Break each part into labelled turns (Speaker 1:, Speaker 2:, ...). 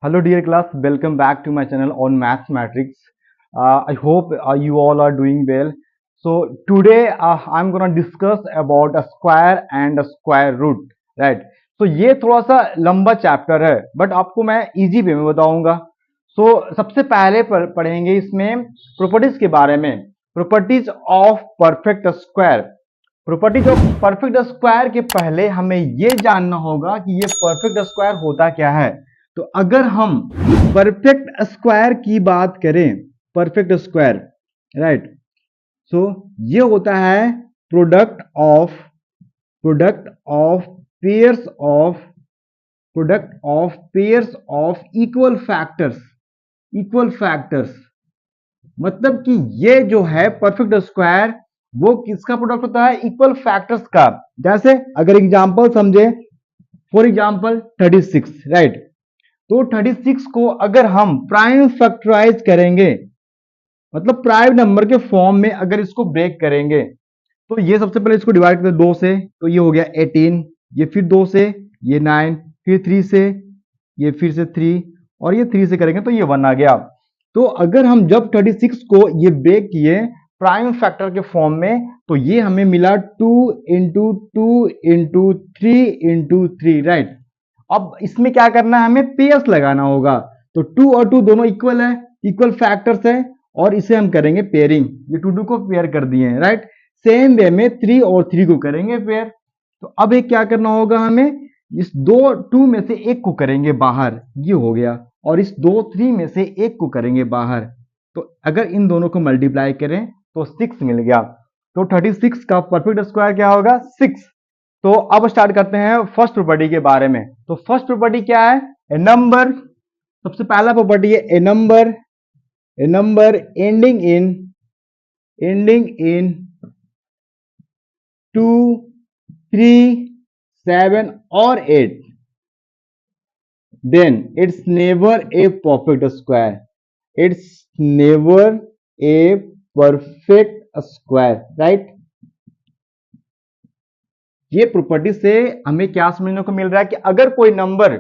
Speaker 1: Hello, dear class. Welcome back to my channel on Mathematics. I hope you all are doing well. So today I'm gonna discuss about a square and a square root, right? So ये थोड़ा सा लंबा chapter है, but आपको मैं easy way में बताऊंगा. सबसे पहले पढ़ेंगे इसमें प्रॉपर्टीज के बारे में. Properties of perfect square. Properties of perfect square के पहले हमें ये जानना होगा कि ये परफेक्ट स्क्वायर होता क्या है. तो अगर हम परफेक्ट स्क्वायर की बात करें, परफेक्ट स्क्वायर, राइट, सो ये होता है product of pairs of equal factors. मतलब कि ये जो है परफेक्ट स्क्वायर, वो किसका प्रोडक्ट होता है? इक्वल फैक्टर्स का. जैसे अगर एग्जांपल समझे, फॉर एग्जांपल 36, राइट. तो 36 को अगर हम प्राइम फैक्टराइज करेंगे, मतलब प्राइम नंबर के फॉर्म में अगर इसको ब्रेक करेंगे, तो ये सबसे पहले इसको डिवाइड करते 2 से, तो ये हो गया 18, ये फिर 2 से ये 9, फिर 3 से ये फिर से 3, और ये 3 से करेंगे तो ये 1 आ गया. तो अगर हम जब 36 को ये ब्रेक किए प्राइम फैक्टर के फॉर्म में, तो ये हमें मिला 2 इंटू 2 इंटू 3 इंटू 3, राइट. अब इसमें क्या करना है, हमें पेयर्स लगाना होगा. तो 2 और 2 दोनों इक्वल है, इक्वल फैक्टर्स है, और इसे हम करेंगे पेयरिंग. ये 2 को पेयर कर दिए, राइट. सेम वे में 3 और 3 को करेंगे पेयर. तो अब एक क्या करना होगा हमें, इस 2 में से एक को करेंगे बाहर, ये हो गया, और इस 3 में से एक को करेंगे बाहर. तो अगर इन दोनों को मल्टीप्लाई करें तो 6 मिल गया. तो 36 का परफेक्ट स्क्वायर क्या होगा? 6. तो अब स्टार्ट करते हैं फर्स्ट प्रॉपर्टी के बारे में. तो फर्स्ट प्रॉपर्टी क्या है? ए नंबर. सबसे पहला प्रॉपर्टी है ए नंबर एंडिंग इन 2, 3, 7 और 8, then it's never a perfect square. It's never a perfect square, right? ये प्रॉपर्टी से हमें क्या समझने को मिल रहा है कि अगर कोई नंबर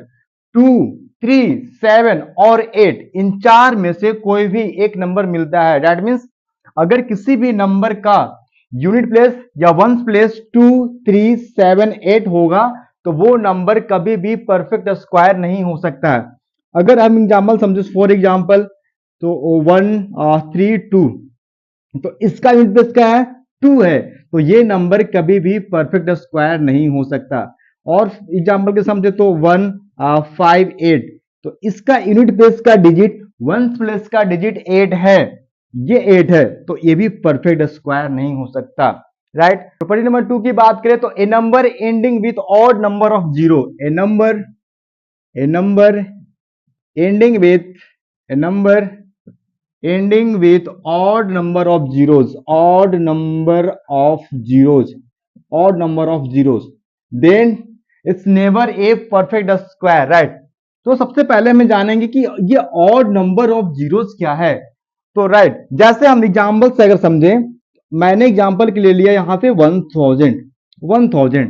Speaker 1: 2, 3, 7 और 8, इन 4 में से कोई भी एक नंबर मिलता है, दैट मीन्स अगर किसी भी नंबर का यूनिट प्लेस या वंस प्लेस 2, 3, 7, 8 होगा, तो वो नंबर कभी भी परफेक्ट स्क्वायर नहीं हो सकता है. अगर हम एग्जाम्पल समझे, फॉर एग्जाम्पल, तो 1, 3, 2, तो इसका यूनिट प्लेस क्या है? 2 है. तो ये नंबर कभी भी परफेक्ट स्क्वायर नहीं हो सकता. और एग्जाम्पल के समझे तो 1, 5, 8, तो इसका यूनिट प्लेस का डिजिट, वंस प्लेस का डिजिट 8 है, ये 8 है, तो ये भी परफेक्ट स्क्वायर नहीं हो सकता, राइट. प्रॉपर्टी नंबर 2 की बात करें तो a number ending with odd number of zero. A number ending with odd number of zeros, then it's never a perfect square, right. तो सबसे पहले हम जानेंगे कि ये odd number of zeros क्या है. तो राइट, जैसे हम एग्जाम्पल से अगर समझे, मैंने एग्जाम्पल के लिए लिया यहां पे 1000,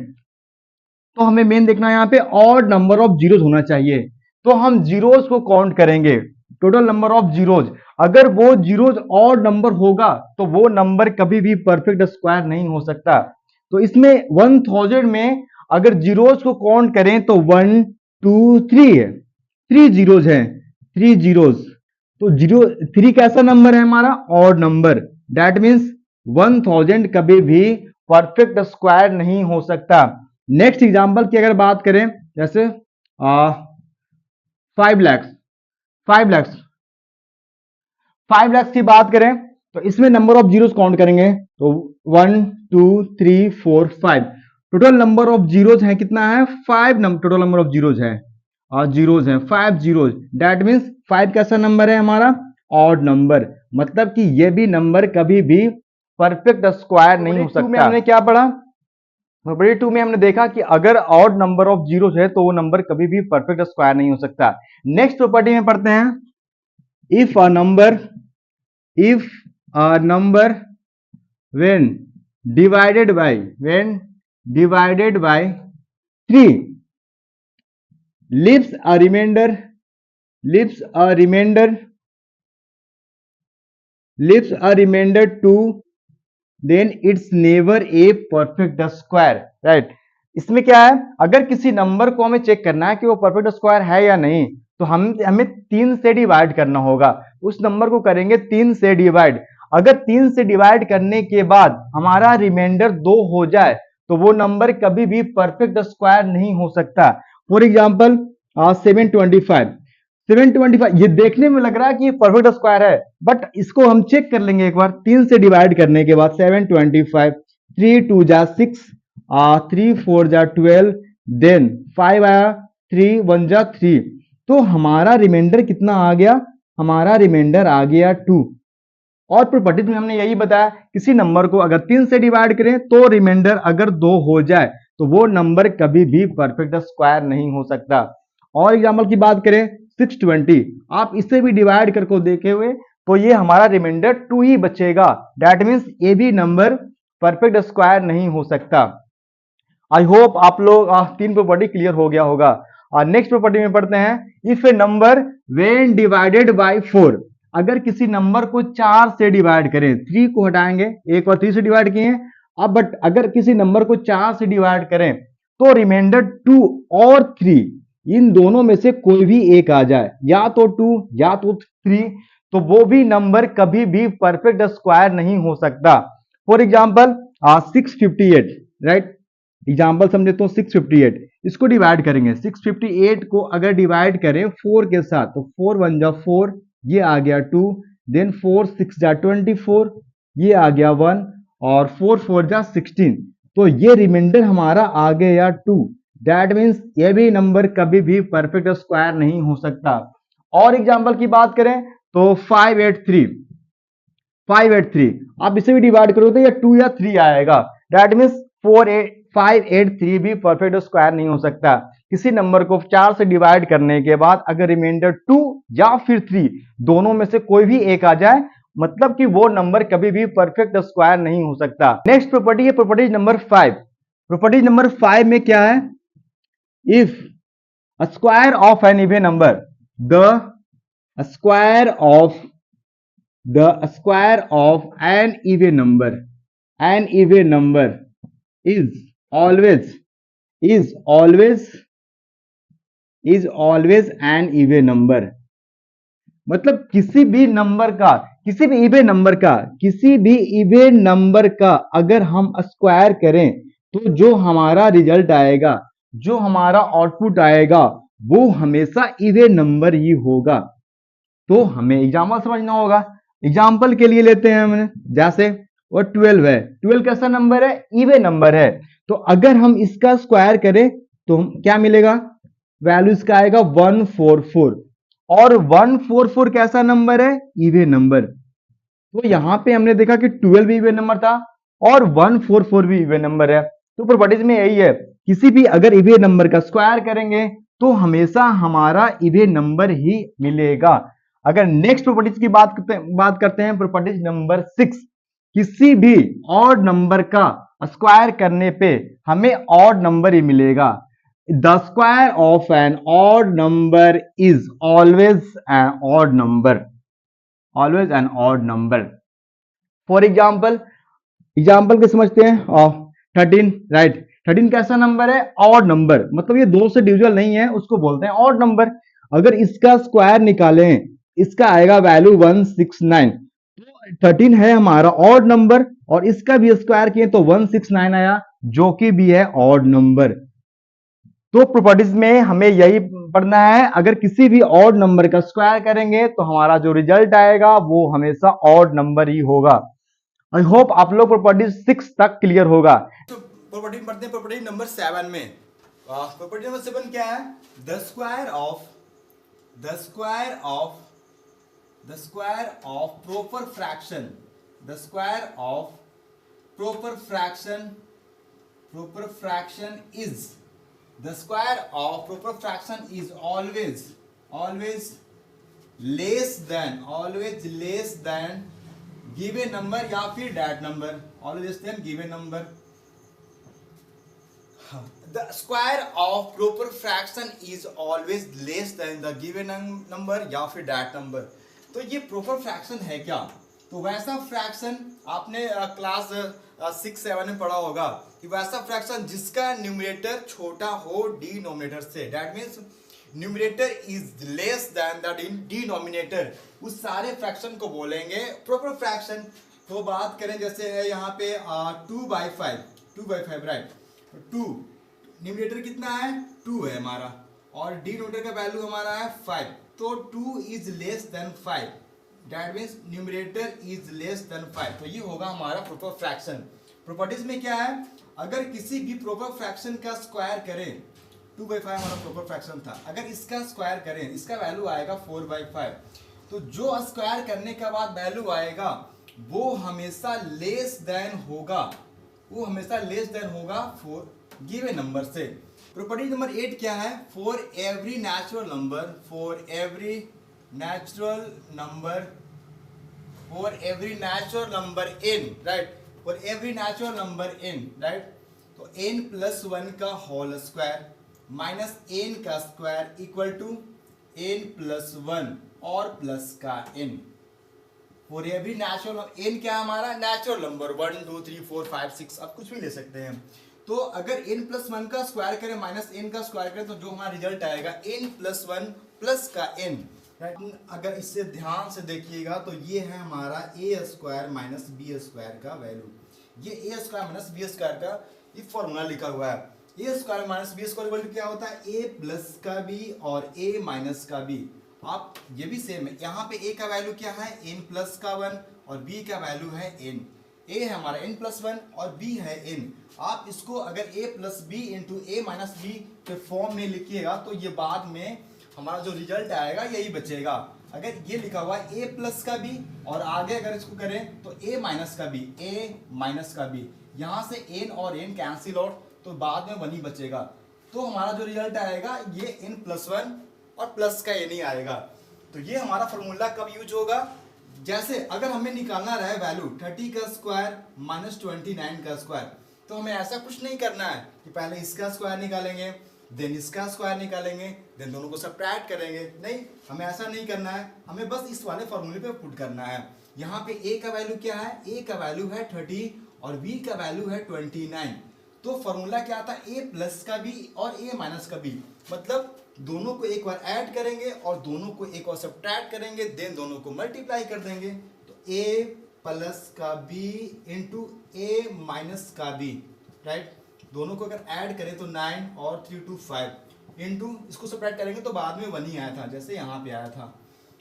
Speaker 1: तो हमें मेन देखना है यहाँ पे ऑड नंबर ऑफ जीरोस होना चाहिए. तो हम जीरोस को काउंट करेंगे, टोटल नंबर ऑफ जीरोस. अगर वो जीरोस ऑड नंबर होगा तो वो नंबर कभी भी परफेक्ट स्क्वायर नहीं हो सकता. तो इसमें 1000 में अगर जीरोस को काउंट करें तो 1, 2, 3 है, 3 जीरोस है, 3 जीरोस. तो 3 कैसा नंबर है? हमारा ऑड नंबर. दैट मीन्स 1000 कभी भी परफेक्ट स्क्वायर नहीं हो सकता. नेक्स्ट एग्जाम्पल की अगर बात करें, जैसे 5 लाख की बात करें, तो इसमें नंबर ऑफ जीरोस काउंट करेंगे तो 1, 2, 3, 4, 5. टोटल नंबर ऑफ जीरोस है कितना है? 5. टोटल नंबर ऑफ जीरोस है, जीरोस है 5 जीरोस. दैट मीन्स 5 कैसा नंबर है? हमारा ऑड नंबर. मतलब कि ये भी नंबर कभी भी परफेक्ट स्क्वायर नहीं हो सकता. हमने क्या पढ़ा? प्रॉपर्टी 2 में हमने देखा कि अगर ऑड नंबर ऑफ जीरोस है तो वो नंबर कभी भी परफेक्ट स्क्वायर नहीं हो सकता. नेक्स्ट प्रॉपर्टी में पढ़ते हैं, if a number when divided by 3 leaves a remainder leaves a remainder 2, then it's never a perfect square, right? इसमें क्या है, अगर किसी नंबर को हमें चेक करना है कि वो परफेक्ट स्क्वायर है या नहीं, तो हमें 3 से डिवाइड करना होगा। उस नंबर को करेंगे 3 से डिवाइड। अगर 3 से डिवाइड करने के बाद हमारा रिमाइंडर 2 हो जाए तो वो नंबर कभी भी परफेक्ट स्क्वायर नहीं हो सकता। फॉर एग्जाम्पल 725 ये देखने में लग रहा है कि ये परफेक्ट स्क्वायर है, बट इसको हम चेक कर लेंगे एक बार। 3 से डिवाइड करने के बाद 725, 3 2 जा 6, 3 4 जा 12, देन 5 आया, 3 1 जा 3, तो हमारा रिमाइंडर कितना आ गया, हमारा रिमाइंडर आ गया 2। और प्रॉपर्टीज में हमने यही बताया, किसी नंबर को अगर 3 से डिवाइड करें तो रिमाइंडर अगर 2 हो जाए तो वो नंबर कभी भी परफेक्ट स्क्वायर नहीं हो सकता। और एग्जाम्पल की बात करें 620, आप इसे भी डिवाइड करके देखे हुए तो ये हमारा रिमाइंडर 2 ही बचेगा। दैट मीन्स ये भी नंबर परफेक्ट स्क्वायर नहीं हो सकता। आई होप आप लोग 3 प्रॉपर्टी क्लियर हो गया होगा। नेक्स्ट प्रॉपर्टी में पढ़ते हैं, if A number when divided by 4, अगर किसी नंबर को 4 से डिवाइड करें, 3 को हटाएंगे, एक और 3 से डिवाइड किए, अब बट अगर किसी नंबर को 4 से डिवाइड करें तो रिमाइंडर 2 और 3 इन दोनों में से कोई भी एक आ जाए, या तो 2 या तो 3, तो वो भी नंबर कभी भी परफेक्ट स्क्वायर नहीं हो सकता। फॉर एग्जाम्पल 658, राइट, एग्जाम्पल समझे तो 658, इसको डिवाइड करेंगे। 658 को अगर डिवाइड करें 4 के साथ तो 4 1 जा 4, ये आ गया 2, देन 4 6 जा 24, ये आ गया 1, और 4 4 जा 16, तो ये रिमाइंडर हमारा आ गया 2। दैट मीन्स ये भी नंबर कभी भी परफेक्ट स्क्वायर नहीं हो सकता। और एग्जाम्पल की बात करें तो 583 आप इसे भी डिवाइड करो तो ये 2 या 3 आएगा। दैट मीन्स 583 भी परफेक्ट स्क्वायर नहीं हो सकता। किसी नंबर को 4 से डिवाइड करने के बाद अगर रिमाइंडर 2 या फिर 3 दोनों में से कोई भी एक आ जाए, मतलब कि वो नंबर कभी भी परफेक्ट स्क्वायर नहीं हो सकता। नेक्स्ट प्रॉपर्टी है प्रॉपर्टी नंबर 5। प्रॉपर्टी नंबर 5 में क्या है, if a square of an even number, the square of an even number is always an even number, मतलब किसी भी इवन नंबर का अगर हम स्क्वायर करें तो जो हमारा रिजल्ट आएगा, जो हमारा आउटपुट आएगा, वो हमेशा इवन नंबर ही होगा। तो हमें एग्जाम्पल समझना होगा। एग्जाम्पल के लिए लेते हैं हमने, जैसे वो 12 है, 12 कैसा नंबर है, इवन नंबर है, तो अगर हम इसका स्क्वायर करें तो क्या मिलेगा, वैल्यू इसका आएगा 144, और 144 कैसा नंबर है, इवन नंबर। तो यहां पे हमने देखा कि 12 भी इवन नंबर था और 144 भी इवन नंबर है। तो प्रॉपर्टीज में यही है, किसी भी अगर इवन नंबर का स्क्वायर करेंगे तो हमेशा हमारा इवन नंबर ही मिलेगा। अगर नेक्स्ट प्रॉपर्टीज की बात करते हैं प्रॉपर्टीज नंबर 6, किसी भी ऑड नंबर का स्क्वायर करने पे हमें ऑड नंबर ही मिलेगा। The square of an odd number is always an odd number. For example के समझते हैं 13, राइट, 13 कैसा नंबर है, ऑड नंबर, मतलब ये 2 से डिविजिबल नहीं है, उसको बोलते हैं ऑड नंबर। अगर इसका स्क्वायर निकालें, इसका आएगा वैल्यू 169, तो 13 है हमारा ऑड नंबर, और इसका भी स्क्वायर किए तो 169 आया, जो कि भी है ऑड नंबर। तो प्रॉपर्टीज में हमें यही पढ़ना है, अगर किसी भी ऑड नंबर का स्क्वायर करेंगे तो हमारा जो रिजल्ट आएगा वो हमेशा ऑड नंबर ही होगा। आई होप आप लोग प्रॉपर्टी 6 तक क्लियर होगा। तो प्रॉपर्टी पढ़ते हैं प्रॉपर्टी नंबर 7 में। प्रॉपर्टी नंबर 7 क्या है, the square of proper fraction, the square of proper fraction is, the square of proper fraction is always less than given number या फिर that number, always less than given number।
Speaker 2: the square of proper fraction is always less than the given number या फिर that number। तो ये proper fraction है क्या? तो वैसा फ्रैक्शन आपने क्लास 6-7 में पढ़ा होगा कि वैसा फ्रैक्शन जिसका न्यूमरेटर छोटा हो डिनोमिनेटर से, that means numerator is less than the denominator, उस सारे फ्रैक्शन को बोलेंगे प्रॉपर फ्रैक्शन। तो बात करें जैसे है यहाँ पे 2/5 राइट, 2 न्यूमरेटर कितना है 2 है हमारा और डिनोमिनेटर का वैल्यू हमारा है 5, तो 2 is less than 5, that means numerator is less than 5। तो ये होगा हमारा प्रॉपर फ्रैक्शन। प्रॉपर्टीज में क्या है, अगर किसी भी प्रॉपर फ्रैक्शन का स्क्वायर करें, 2/5 हमारा प्रॉपर फ्रैक्शन था, अगर इसका स्क्वायर करें इसका वैल्यू आएगा 4/5, तो जो स्क्वायर करने के बाद वैल्यू आएगा वो हमेशा लेस देन होगा, वो हमेशा लेस देन होगा 4 गिवन नंबर से। प्रॉपर्टी नंबर 8 क्या है, for every natural number, for every natural number, for every natural number n, right, for every natural number n, right, तो n+1 का होल स्क्वायर माइनस n का square equal to n+1 और plus का n। For every natural n क्या है हमारा natural number 1 2 3 4 5 6, आप कुछ भी ले सकते हैं। तो अगर n+1 का स्क्वायर करें माइनस n का स्क्वायर करें तो जो हमारा रिजल्ट आएगा n+1 प्लस का n, राइट। अगर इससे ध्यान से देखिएगा तो ये है हमारा a² माइनस b² का वैल्यू, ये a² माइनस b² का ये फॉर्मूला लिखा हुआ है। a² माइनस b² वैल्यू क्या होता है, a प्लस का b और a माइनस का b। आप ये भी सेम है, यहाँ पे a का वैल्यू क्या है n प्लस का 1 और b का वैल्यू है n, a है हमारा n+1 और b है n। आप इसको अगर a plus B into a minus B के फॉर्म में लिखिएगा तो ये बाद में हमारा जो रिजल्ट आएगा यही बचेगा। अगर ये लिखा हुआ है a प्लस का b और आगे अगर इसको करें तो a माइनस का b, a माइनस का b, यहाँ से n और n कैंसिल आउट तो बाद में 1 ही बचेगा। तो हमारा जो रिजल्ट आएगा ये n+1 और प्लस का n ही आएगा। तो ये हमारा फॉर्मूला कब यूज होगा, जैसे अगर हमें निकालना रहे वैल्यू 30 का स्क्वायर माइनस 29 का स्क्वायर, तो हमें ऐसा कुछ नहीं करना है कि पहले इसका स्क्वायर निकालेंगे देन इसका स्क्वायर निकालेंगे देन दोनों को सब्ट्रैक्ट करेंगे, नहीं, हमें ऐसा नहीं करना है, हमें बस इस वाले फॉर्मूले पे पुट करना है। यहाँ पे a का वैल्यू क्या है, a का वैल्यू है 30 और b का वैल्यू है 29। तो फॉर्मूला क्या आता है, a प्लस का b और a माइनस का b, मतलब दोनों को एक बार ऐड करेंगे और दोनों को एक बार सब्ट्रैक्ट करेंगे देन दोनों को मल्टीप्लाई कर देंगे। तो a प्लस का b इंटू a माइनस का b, राइट, दोनों को अगर ऐड करें तो 9 और 3 2 5 इंटू इसको सब्ट्रैक्ट करेंगे तो बाद में 1 ही आया था, जैसे यहाँ पे आया था,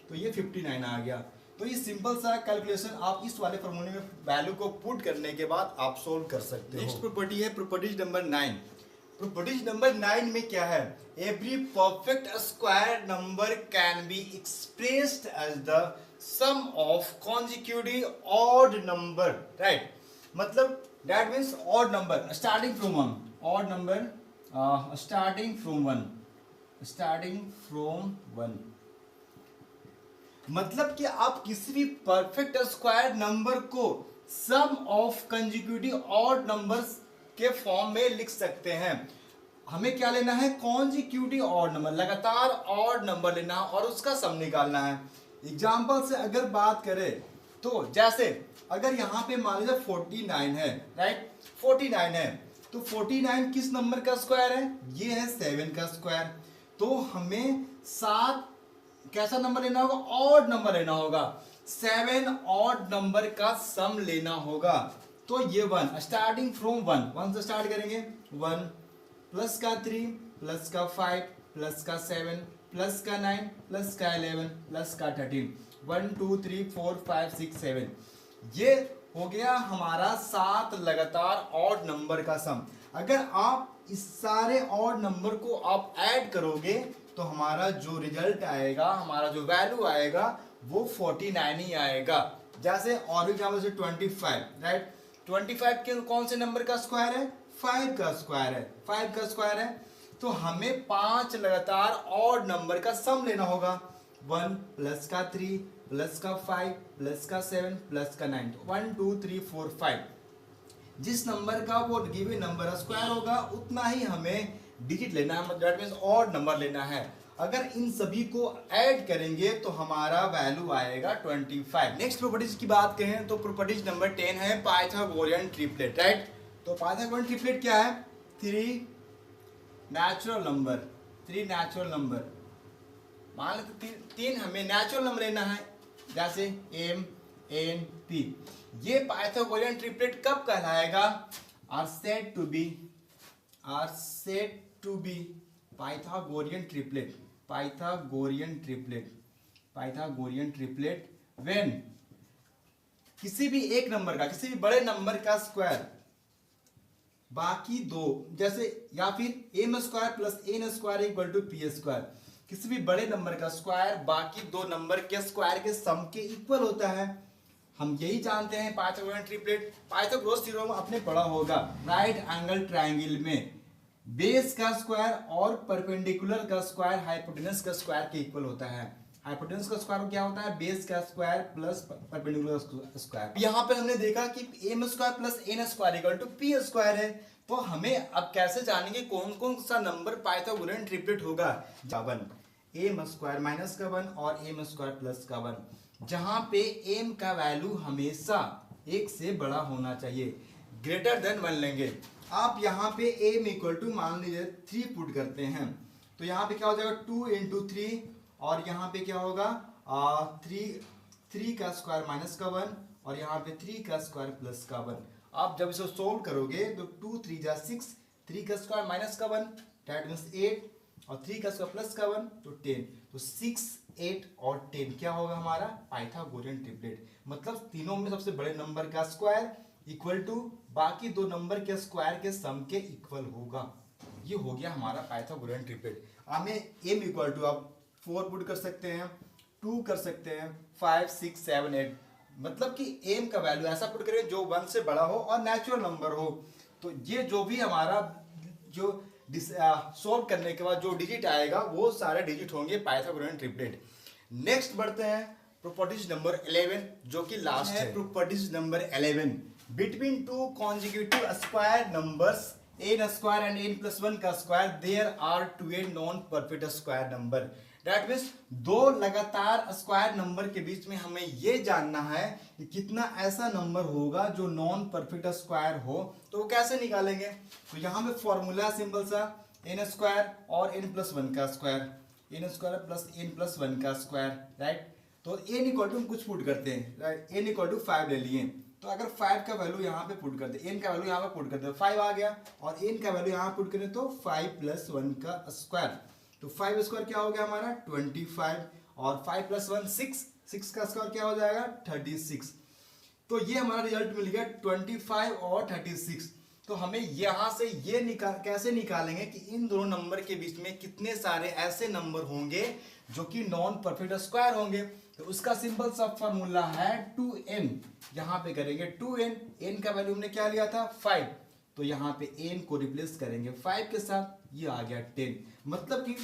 Speaker 2: तो ये 59 आ गया। तो ये सिंपल सा कैलकुलेशन आप इस वाले फॉर्मूले में वैल्यू को पुट करने के बाद आप सोल्व कर सकते हो। नेक्स्ट प्रॉपर्टी है प्रॉपर्टीज नंबर 9। प्रॉपर्टीज नंबर 9 में क्या है, every perfect square number can be expressed as the sum of consecutive odd number, right, मतलब that means odd number starting from 1, odd number starting from 1, मतलब कि आप किसी भी परफेक्ट स्क्वायर नंबर को सम ऑफ कंजिक्यूटिव ऑड नंबर्स के form में लिख सकते हैं। हमें क्या लेना है, कॉन्जिक्यूटिव ऑड नंबर, लगातार ऑड नंबर लेना और उसका सम निकालना है। एग्जांपल से अगर बात करें तो जैसे अगर यहाँ पे मान लीजिए 49 है, राइट, 49 है, तो 49 किस नंबर का स्क्वायर है, ये है 7 का स्क्वायर। तो हमें 7 कैसा नंबर लेना होगा, ऑड नंबर लेना होगा, 7 ऑड नंबर का सम लेना होगा। तो ये 1 स्टार्टिंग फ्रॉम 1 से स्टार्ट करेंगे, 1 प्लस का 3 प्लस का 5 प्लस का 7 प्लस का 9 प्लस का 11 प्लस का 13, 1 2 3 4 5 6 7, ये हो गया हमारा 7 लगातार ऑड नंबर का सम। अगर आप इस सारे ऑड नंबर को आप ऐड करोगे तो हमारा जो रिजल्ट आएगा, हमारा जो वैल्यू आएगा वो 49 ही आएगा। जैसे और एग्जाम्पल से 25, राइट, 25 के कौन से नंबर का स्क्वायर है, 5 का स्क्वायर है, 5 का स्क्वायर है। तो हमें 5 लगातार ऑड नंबर का सम लेना होगा, 1 प्लस का 3 प्लस का 5 प्लस का 7 प्लस का 9, 1 2 3 4 5। जिस नंबर का वो गिवन नंबर स्क्वायर होगा उतना ही हमें डिजिट लेना है, दैट मींस ऑड नंबर लेना है। अगर इन सभी को ऐड करेंगे तो हमारा वैल्यू आएगा 25। नेक्स्ट प्रॉपर्टीज की बात करें तो प्रॉपर्टीज नंबर 10 है पाइथागोरियन ट्रिपलेट, राइट। तो पाइथागोरियन ट्रिपलेट क्या है? 3 नेचुरल नंबर, मान लेते 3 हमें नेचुरल नंबर लेना है, जैसे एम एन पी। ये पाइथागोरियन ट्रिपलेट कब कहलाएगा? Are said to be Pythagorean triplet when किसी भी एक नंबर का, किसी भी बड़े नंबर का स्क्वायर बाकी दो, जैसे या फिर m square plus n square equal to p square, किसी भी बड़े नंबर का स्क्वायर बाकी दो नंबर के स्क्वायर के सम के इक्वल होता है। हम यही जानते हैं पाइथागोरियन ट्रिपलेट। पाइथागोरस थ्योरम आपने पढ़ा होगा, राइट एंगल ट्रायंगल में बेस का स्क्वायर और परपेंडिकुलर का स्क्वायर हाइपोटेनस का स्क्वायर के इक्वल होता है। हाइपोटेनस का स्क्वायर क्या होता है? बेस का स्क्वायर प्लस परपेंडिकुलर स्क्वायर। यहाँ पे हमने देखा कि m square plus n square equal to p square है। तो हमें अब कैसे जानेंगे कौन कौन सा नंबर पाइथागोरियन ट्रिपलेट होगा? 1 एम स्क्वायर माइनस का 1 और एम स्क्वायर प्लस का 1, जहां पे एम का वैल्यू हमेशा 1 से बड़ा होना चाहिए, ग्रेटर देन 1 लेंगे। आप यहाँ पे एम इक्वल टू मान लीजिए 3 पुट करते हैं, तो यहाँ पे क्या हो जाएगा 2 इंटू 3, और यहाँ पे क्या होगा 3 का स्क्वायर माइनस का 1 और यहाँ पे 3 का स्क्वायर प्लस का 1। आप जब इसे सोल्व करोगे तो 2 3 जा 6, 3 का स्क्वायर माइनस का 1 दैट मींस 8 और 3 का स्क्वायर प्लस का 1 तो 10। तो 6 8 और 10 क्या होगा हमारा? Pythagorean triplet. मतलब तीनों में सबसे बड़े नंबर का स्क्वायर इक्वल टू बाकी दो नंबर के स्क्वायर के सम के इक्वल होगा। ये हो गया हमारा पाइथागोरियन ट्रिपलेट। हमें एम इक्वल टू आप 4 पुट कर सकते हैं, 2 कर सकते हैं, 5 6 7 8, मतलब कि एम का वैल्यू ऐसा पुट करें जो 1 से बड़ा हो और नेचुरल नंबर हो। तो ये जो भी हमारा जो सोल्व करने के बाद जो डिजिट आएगा वो सारे डिजिट होंगे पाइथागोरियन ट्रिपलेट। नेक्स्ट बढ़ते हैं प्रॉपर्टीज नंबर 11 जो कि लास्ट है। Properties number 11, between two consecutive square numbers n square and n plus 1 का square there are 2 non perfect square number. That means दो लगातार स्क्वायर नंबर के बीच में हमें यह जानना है कि कितना ऐसा नंबर होगा जो नॉन परफेक्ट स्क्वायर हो। तो वो कैसे निकालेंगे? तो यहाँ पे फॉर्मूला सिंपल सा एन स्क्वायर और एन प्लस 1 का square, n square plus n plus 1 का स्क्वायर, राइट। तो एन इक्वल टू हम कुछ पुट करते हैं, राइट, एन इक्वल टू 5 ले लिए। तो अगर 5 का वैल्यू यहाँ पे पुट करते हैं, एन का वैल्यू यहाँ पे पुट करते हैं, 5 आ गया, और एन का वैल्यू यहाँ पुट करें तो 5 प्लस 1 का स्क्वायर। तो 5 स्क्वायर क्या हो गया हमारा 25, और 5 प्लस 1 6, 6 का स्क्वायर क्या हो जाएगा 36। तो ये हमारा रिजल्ट मिल गया 25 और 36। तो हमें यहां से ये कैसे निकालेंगे कि इन दोनों नंबर के बीच में कितने सारे ऐसे नंबर होंगे जो कि नॉन परफेक्ट स्क्वायर होंगे। तो उसका सिंपल सा फॉर्मूला है 2n। यहां पे करेंगे 2n, n का वैल्यू हमने क्या लिया था 5, तो यहाँ पे n को रिप्लेस करेंगे 5 के साथ, ये आ गया 10। मतलब कि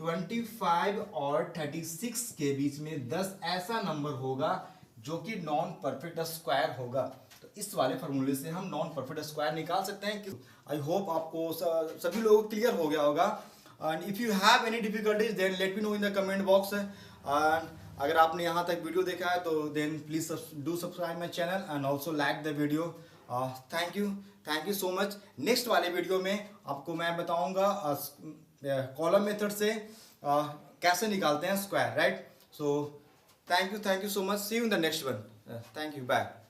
Speaker 2: 25 और 36 के बीच में 10 ऐसा नंबर होगा जो कि नॉन परफेक्ट स्क्वायर होगा। तो इस वाले फॉर्मूले से हम नॉन परफेक्ट स्क्वायर निकाल सकते हैं। आई होप आपको सभी लोगों को क्लियर हो गया होगा। And if you have any difficulties then let me know in the comment box. And अगर आपने यहाँ तक वीडियो देखा है तो then please do subscribe my channel and also like the video. Thank you so much. Next वाले video में आपको मैं बताऊंगा कॉलम मेथड से कैसे निकालते हैं square, right. So thank you so much, see you in the next one, thank you, bye।